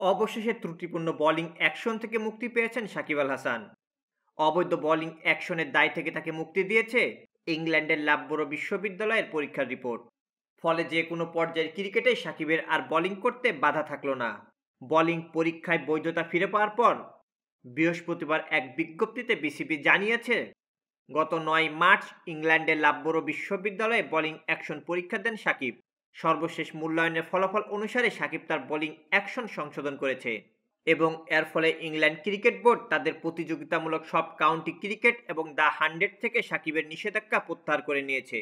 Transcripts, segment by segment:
অবশেষে ত্রুটিপূর্ণ bowling action থেকে মুক্তি পেয়েছেন সাকিব আল হাসান। অবৈধ বোলিং অ্যাকশনের দায় থেকে তাকে মুক্তি দিয়েছে ইংল্যান্ডের লাভবরো বিশ্ববিদ্যালয়ের পরীক্ষার রিপোর্ট। ফলে যে কোনো পর্যায়ের ক্রিকেটে সাকিবের আর বোলিং করতে বাধা থাকলো না। বোলিং পরীক্ষায় বৈধতা ফিরে পাওয়ার পর বৃহস্পতিবার এক বিজ্ঞপ্তিতে বিসিবি জানিয়েছে, গত ৯ মার্চ ইংল্যান্ডের লাভবরো বিশ্ববিদ্যালয়ে বোলিং অ্যাকশন পরীক্ষা দেন সাকিব। সর্বশেষ মূল্যায়নের ফলাফল অনুসারে সাকিব তার বোলিং অ্যাকশন সংশোধন করেছে এবং এর ফলে ইংল্যান্ড ক্রিকেট বোর্ড তাদের প্রতিযোগিতামূলক সব কাউন্টি ক্রিকেট এবং দ্য 100 থেকে সাকিবের নিষেধাজ্ঞা প্রত্যাহার করে নিয়েছে।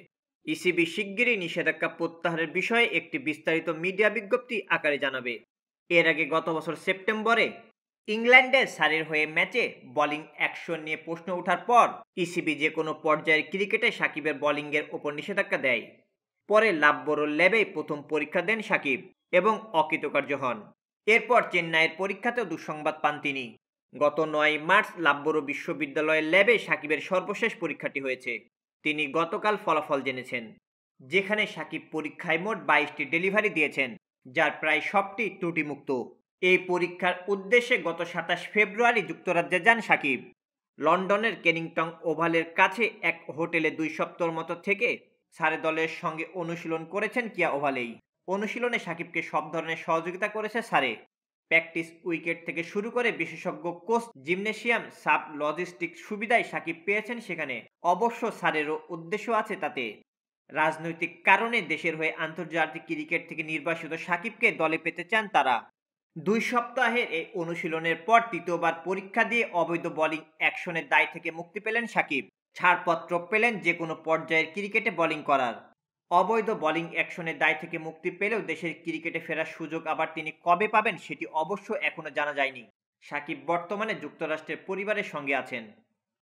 ইসিবি শিগগিরই নিষেধাজ্ঞা প্রত্যাহারের বিষয়ে একটি বিস্তারিত মিডিয়া বিজ্ঞপ্তি আকারে জানাবে। এর আগে গত বছর সেপ্টেম্বরে ইংল্যান্ডের সারের হয়ে ম্যাচে বোলিং অ্যাকশন নিয়ে প্রশ্ন ওঠার পর ইসিবি যে কোনো পর্যায়ের ক্রিকেটে সাকিবের বোলিংয়ের ওপর নিষেধাজ্ঞা দেয়। পরে লাভবরো ল্যাবেই প্রথম পরীক্ষা দেন সাকিব এবং অকৃতকার্য হন। এরপর চেন্নাইয়ের পরীক্ষাতেও দুঃসংবাদ পান তিনি। গত ৯ মার্চ লাভবরো বিশ্ববিদ্যালয়ের ল্যাবে সাকিবের সর্বশেষ পরীক্ষাটি হয়েছে। তিনি গতকাল ফলাফল জেনেছেন, যেখানে সাকিব পরীক্ষায় মোট 22টি ডেলিভারি দিয়েছেন, যার প্রায় সবটি ত্রুটিমুক্ত। এই পরীক্ষার উদ্দেশ্যে গত ২৭ ফেব্রুয়ারি যুক্তরাজ্যে যান সাকিব। লন্ডনের কেনিংটন ওভালের কাছে এক হোটেলে ২ সপ্তাহের মতো থেকে সারে দলের সঙ্গে অনুশীলন করেছেন কিয়া ওভালেই। অনুশীলনে সাকিবকে সব ধরনের সহযোগিতা করেছে সারে। প্র্যাকটিস উইকেট থেকে শুরু করে বিশেষজ্ঞ কোচ, জিমনেশিয়াম, সাব লজিস্টিক সুবিধায় সাকিব পেয়েছেন সেখানে। অবশ্য সারেরও উদ্দেশ্য আছে তাতে। রাজনৈতিক কারণে দেশের হয়ে আন্তর্জাতিক ক্রিকেট থেকে নির্বাসিত সাকিবকে দলে পেতে চান তারা। ২ সপ্তাহের এই অনুশীলনের পর তৃতীয়বার পরীক্ষা দিয়ে অবৈধ বোলিং অ্যাকশনের দায় থেকে মুক্তি পেলেন সাকিব। ছাড়পত্র পেলেন যে কোনো পর্যায়ের ক্রিকেটে বোলিং করার। অবৈধ বোলিং অ্যাকশনের দায় থেকে মুক্তি পেলেও দেশের ক্রিকেটে ফেরার সুযোগ আবার তিনি কবে পাবেন সেটি অবশ্য এখনো জানা যায়নি। সাকিব বর্তমানে যুক্তরাষ্ট্রের পরিবারের সঙ্গে আছেন।